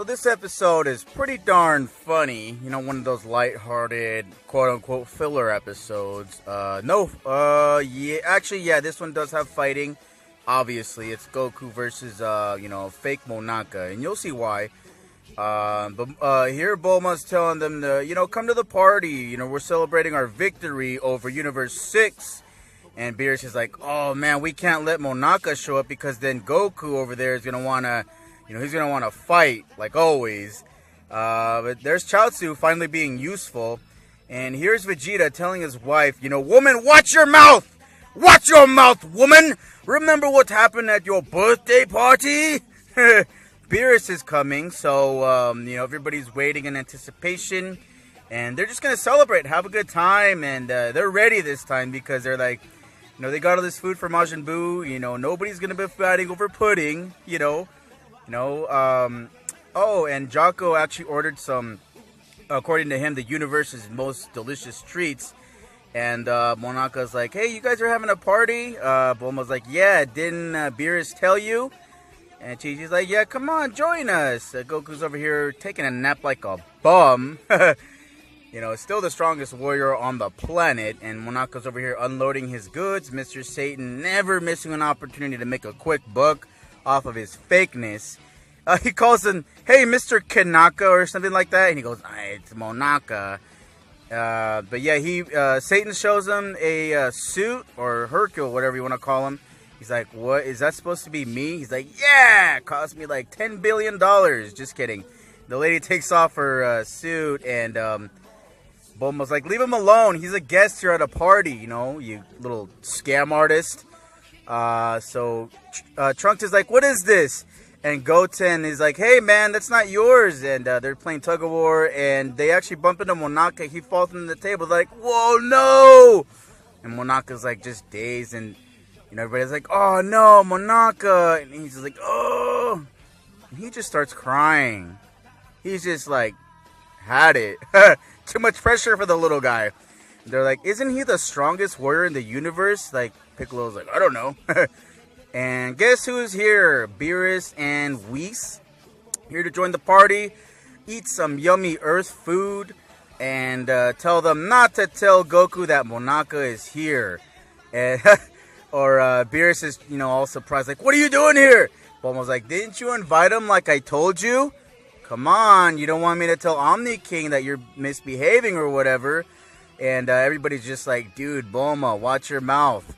So this episode is pretty darn funny. You know, one of those lighthearted, quote-unquote, filler episodes. Yeah, this one does have fighting. Obviously, it's Goku versus, fake Monaka, and you'll see why. But here Bulma's telling them to, come to the party. We're celebrating our victory over Universe 6. And Beerus is like, oh, man, we can't let Monaka show up because then Goku over there is going to want to... he's going to want to fight, like always. But there's Chaozu finally being useful. And here's Vegeta telling his wife, woman, watch your mouth! Watch your mouth, woman! Remember what happened at your birthday party? Beerus is coming, so, everybody's waiting in anticipation. And they're just going to celebrate, have a good time. And they're ready this time because they're like, they got all this food for Majin Buu. Nobody's going to be fighting over pudding, and Jocko actually ordered some, according to him, the universe's most delicious treats. And Monaka's like, hey, you guys are having a party? Bulma's like, yeah, didn't Beerus tell you? And Chi-Chi's like, yeah, come on, join us. Goku's over here taking a nap like a bum. Still the strongest warrior on the planet. And Monaka's over here unloading his goods. Mr. Satan never missing an opportunity to make a quick buck off of his fakeness. He calls him, hey, Mr. Kanaka or something like that. And he goes, it's Monaka. But yeah, Satan shows him a suit or Hercule, whatever you want to call him. He's like, what? Is that supposed to be me? He's like, yeah, it cost me like $10 billion. Just kidding. The lady takes off her suit and Bulma's like, leave him alone. He's a guest here at a party, you little scam artist. So Trunks is like, what is this? And Goten is like, hey, man, that's not yours. And they're playing tug of war. And they actually bump into Monaka. He falls into the table. They're like, whoa, no. And Monaka's like just dazed. And, everybody's like, oh, no, Monaka. And he's just like, oh. And he just starts crying. He's just like, had it. Too much pressure for the little guy. They're like, isn't he the strongest warrior in the universe? Like, Piccolo's like, I don't know. And guess who's here? Beerus and Whis. Here to join the party. Eat some yummy Earth food. And tell them not to tell Goku that Monaka is here. And Beerus is, all surprised. Like, what are you doing here? Bulma's like, didn't you invite him like I told you? Come on, you don't want me to tell Omni King that you're misbehaving or whatever. And everybody's just like, dude, Bulma, watch your mouth.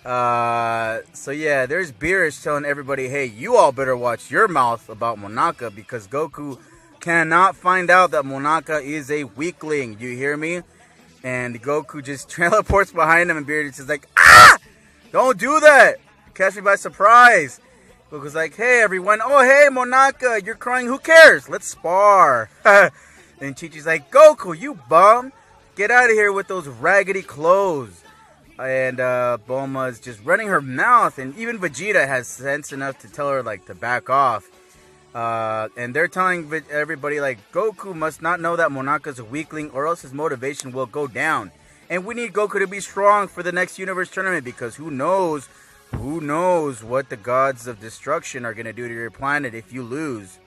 So yeah, there's Beerus telling everybody, hey, you all better watch your mouth about Monaka because Goku cannot find out that Monaka is a weakling. You hear me? And Goku just teleports behind him and Beerus is like, ah! Don't do that! Catch me by surprise. Goku's like, hey, everyone. Oh, hey, Monaka, you're crying. Who cares? Let's spar. And Chi-Chi's like, Goku, you bum. Get out of here with those raggedy clothes. And Bulma's just running her mouth. And even Vegeta has sense enough to tell her, like, to back off. And they're telling everybody, like, Goku must not know that Monaka's a weakling or else his motivation will go down. And we need Goku to be strong for the next Universe Tournament because who knows what the gods of destruction are going to do to your planet if you lose.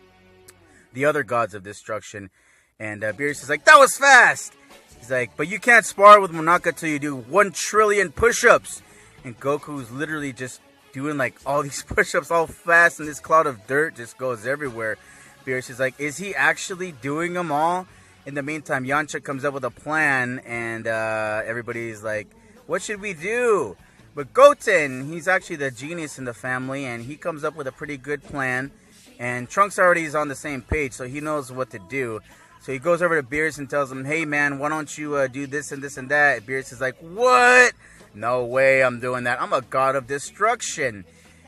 The other gods of destruction. And Beerus is like, that was fast! He's like, but you can't spar with Monaka till you do 1 trillion push-ups. And Goku's literally just doing like all these push-ups all fast and this cloud of dirt just goes everywhere. Beerus is like, is he actually doing them all? In the meantime, Yamcha comes up with a plan and everybody's like, what should we do? But Goten, he's actually the genius in the family, and he comes up with a pretty good plan. And Trunks already is on the same page, so he knows what to do. So he goes over to Beerus and tells him, hey, man, why don't you do this and this and that? And Beerus is like, what? No way I'm doing that. I'm a god of destruction.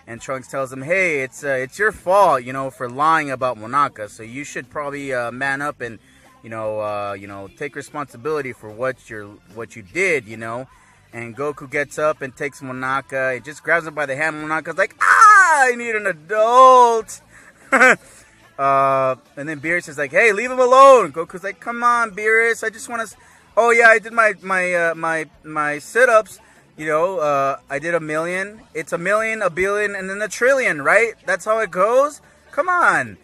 And Trunks tells him, hey, it's your fault, for lying about Monaka. So you should probably man up and, take responsibility for what you did, And Goku gets up and takes Monaka. He just grabs him by the hand. Monaka's like, I need an adult. And then Beerus is like, hey, leave him alone. Goku's like, come on, Beerus. I just want to... Oh, yeah, I did my sit-ups. I did 1 million. It's 1 million, 1 billion, and then 1 trillion, right? That's how it goes? Come on.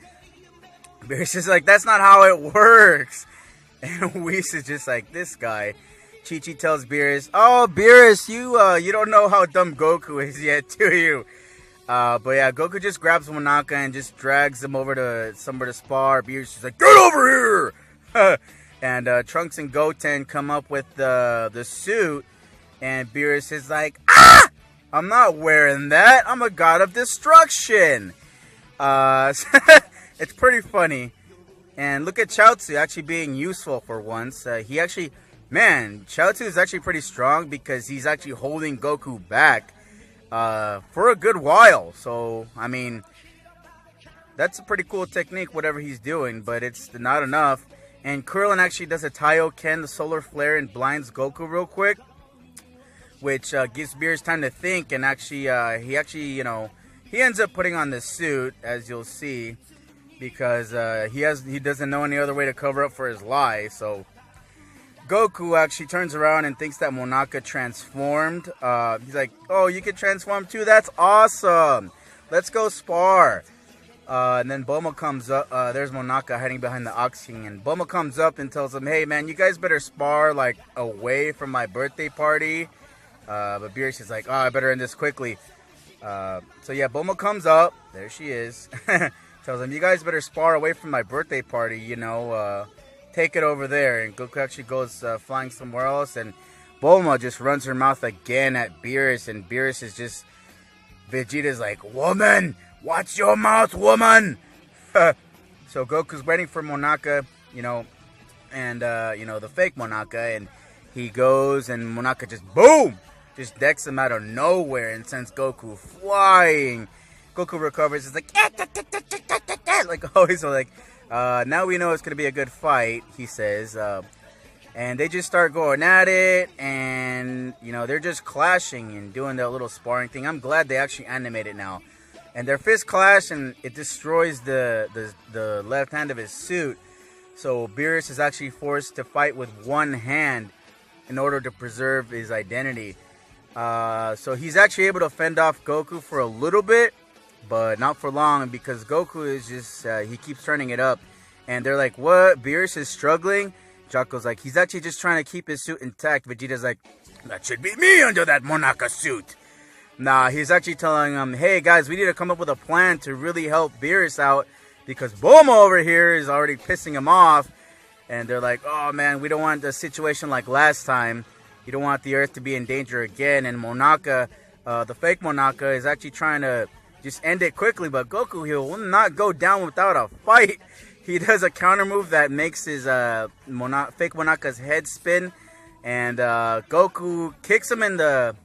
Beerus is like, that's not how it works. And Whis is just like, this guy. Chi-Chi tells Beerus, oh, Beerus, you don't know how dumb Goku is yet, do you? But yeah, Goku just grabs Monaka and just drags him over to somewhere to spar. Beerus is like, get over here! And Trunks and Goten come up with the suit. And Beerus is like, ah! I'm not wearing that. I'm a god of destruction. It's pretty funny. And look at Chaozu actually being useful for once. He actually, man, Chaozu is actually pretty strong because he's actually holding Goku back for a good while. So, I mean, that's a pretty cool technique, whatever he's doing, but it's not enough. And Krillin actually does a Taioken, the solar flare, and blinds Goku real quick, which gives Beerus time to think. And actually, he ends up putting on the suit, as you'll see, because he doesn't know any other way to cover up for his lie. So Goku actually turns around and thinks that Monaka transformed. He's like, oh, you can transform too? That's awesome. Let's go spar. And then Bulma comes up. There's Monaka hiding behind the Ox King. And Bulma comes up and tells him, hey, man, you guys better spar, like, away from my birthday party. But Beerus is like, oh, I better end this quickly. So yeah, Bulma comes up. There she is. Tells him, you guys better spar away from my birthday party, take it over there. And Goku actually goes flying somewhere else. And Bulma just runs her mouth again at Beerus. And Beerus is just, Vegeta's like, woman, watch your mouth, woman. So Goku's waiting for Monaka, and, the fake Monaka. And he goes and Monaka just, boom, just decks him out of nowhere and sends Goku flying. Goku recovers. It's like always. So like, now we know it's gonna be a good fight. He says, and they just start going at it, and they're just clashing and doing that little sparring thing. I'm glad they actually animate it now. And their fists clash, and it destroys the left hand of his suit. So Beerus is actually forced to fight with one hand in order to preserve his identity. So he's actually able to fend off Goku for a little bit, but not for long, because Goku is just, he keeps turning it up. And they're like, what? Beerus is struggling? Jocko's like, he's actually just trying to keep his suit intact. Vegeta's like, that should be me under that Monaka suit. Nah, he's actually telling them, hey guys, we need to come up with a plan to really help Beerus out, because Bulma over here is already pissing him off. And they're like, oh man, we don't want a situation like last time. You don't want the Earth to be in danger again. And Monaka, the fake Monaka, is actually trying to just end it quickly. But Goku, he will not go down without a fight. He does a counter move that makes his fake Monaka's head spin. And Goku kicks him in the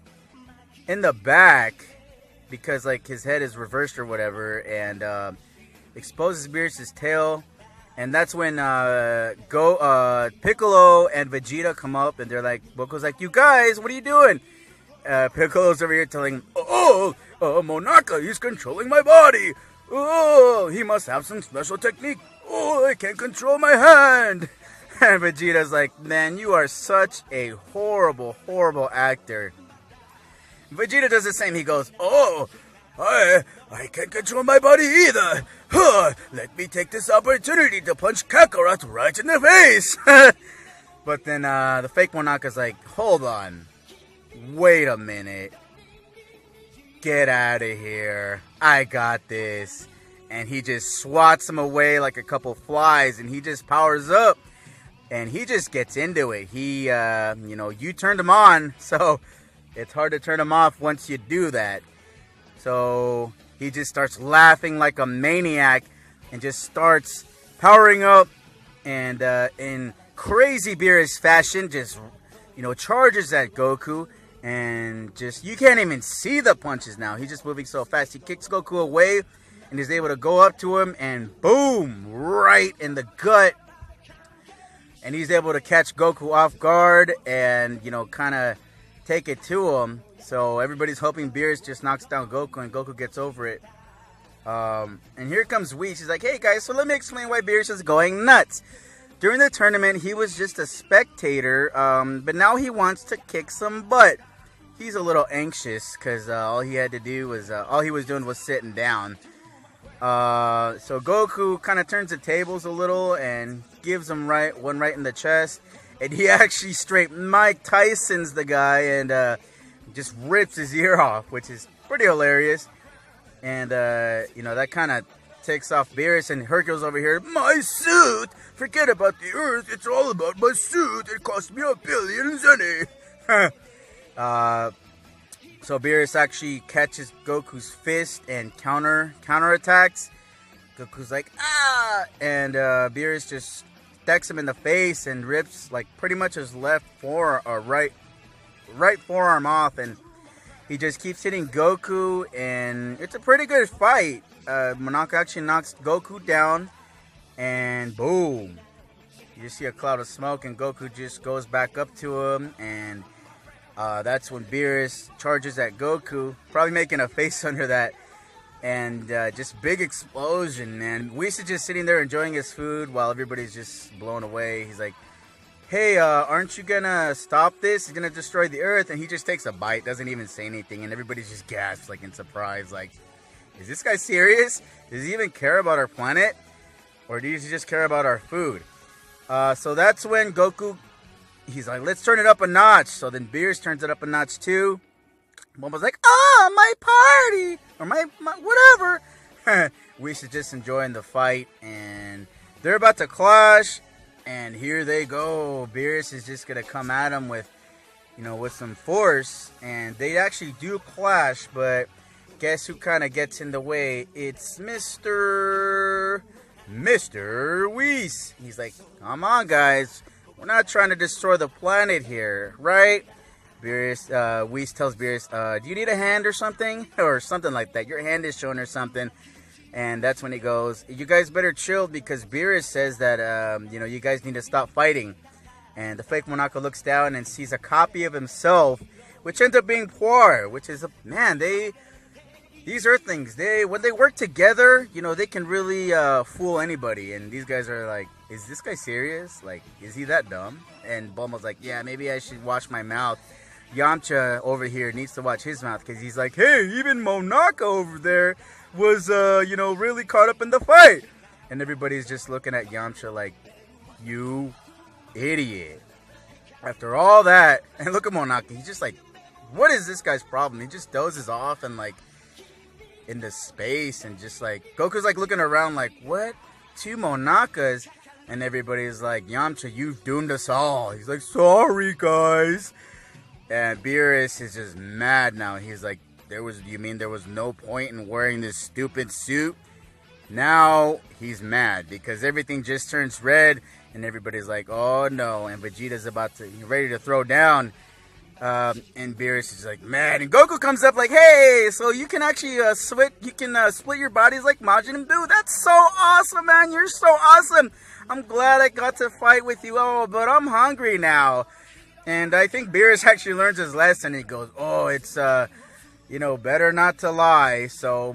back, because like his head is reversed or whatever, and exposes Beerus' tail. And that's when Piccolo and Vegeta come up, and they're like, Goku's like, you guys, what are you doing? Piccolo's over here telling him, Monaka, he's controlling my body. Oh, he must have some special technique. Oh, I can't control my hand. And Vegeta's like, man, you are such a horrible, horrible actor. Vegeta does the same. He goes, oh, I can't control my body either. Let me take this opportunity to punch Kakarot right in the face. But then the fake Monaka's like, hold on. Wait a minute. Get out of here. I got this. And he just swats him away like a couple flies, and he just powers up. And he just gets into it. He, you turned him on, so it's hard to turn him off once you do that. So he just starts laughing like a maniac and just starts powering up, and in crazy Beerus fashion, just, charges at Goku, and just, you can't even see the punches now. He's just moving so fast. He kicks Goku away and is able to go up to him and boom, right in the gut. And he's able to catch Goku off guard and, kind of take it to him. So everybody's hoping Beerus just knocks down Goku, and Goku gets over it. And here comes Whis. He's like, hey guys, so let me explain why Beerus is going nuts. During the tournament, he was just a spectator, but now he wants to kick some butt. He's a little anxious because all he had to do was, all he was doing was sitting down. So Goku kind of turns the tables a little and gives him one right in the chest. And he actually straight Mike Tyson's the guy and just rips his ear off, which is pretty hilarious. And, that kind of takes off Beerus, and Hercules over here, my suit! Forget about the Earth, it's all about my suit! It cost me $1 billion, Zenny! So Beerus actually catches Goku's fist and counterattacks. Goku's like, ah! And Beerus just stacks him in the face and rips like pretty much his left forearm, or right forearm off, and he just keeps hitting Goku, and it's a pretty good fight. Monaka actually knocks Goku down, and boom. You just see a cloud of smoke, and Goku just goes back up to him, and that's when Beerus charges at Goku, probably making a face under that, and just big explosion, man. Whis is just sitting there enjoying his food while everybody's just blown away. He's like, hey, aren't you gonna stop this? It's gonna destroy the Earth. And he just takes a bite, doesn't even say anything, and everybody's just gasps, like in surprise, like, is this guy serious? Does he even care about our planet? Or does he just care about our food? So that's when Goku, he's like, let's turn it up a notch. So then Beerus turns it up a notch too. Momo's like, my party! Or my whatever. Whis is just enjoying the fight, and they're about to clash. And here they go. Beerus is just going to come at him with, with some force. And they actually do clash, but guess who kind of gets in the way? It's Mr. Whis. He's like, come on, guys. We're not trying to destroy the planet here, right? Whis tells Beerus, do you need a hand or something? Or something like that. Your hand is showing or something. And that's when he goes, you guys better chill, because Beerus says that, you guys need to stop fighting. And the fake Monaka looks down and sees a copy of himself, which ends up being Poir, which is, these Earthlings, when they work together, they can really fool anybody. And these guys are like, is this guy serious? Like, is he that dumb? And Bulma's like, yeah, maybe I should watch my mouth. Yamcha over here needs to watch his mouth, because he's like, hey, even Monaka over there was, really caught up in the fight. And everybody's just looking at Yamcha like, you idiot. After all that, and look at Monaka, he's just like, what is this guy's problem? He just dozes off and like, into space, and just like, Goku's like looking around like, what? 2 Monakas? And everybody's like, Yamcha, you've doomed us all. He's like, sorry, guys. And Beerus is just mad now. He's like, you mean there was no point in wearing this stupid suit? Now he's mad because everything just turns red, and everybody's like, oh no. And Vegeta's ready to throw down. And Beerus is like, mad. And Goku comes up like, hey, so you can actually split your bodies like Majin Buu. That's so awesome, man. You're so awesome. I'm glad I got to fight with you. Oh, but I'm hungry now. And I think Beerus actually learns his lesson. He goes, oh, it's, better not to lie. So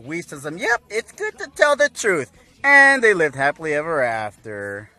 Whis tells him, yep, it's good to tell the truth. And they lived happily ever after.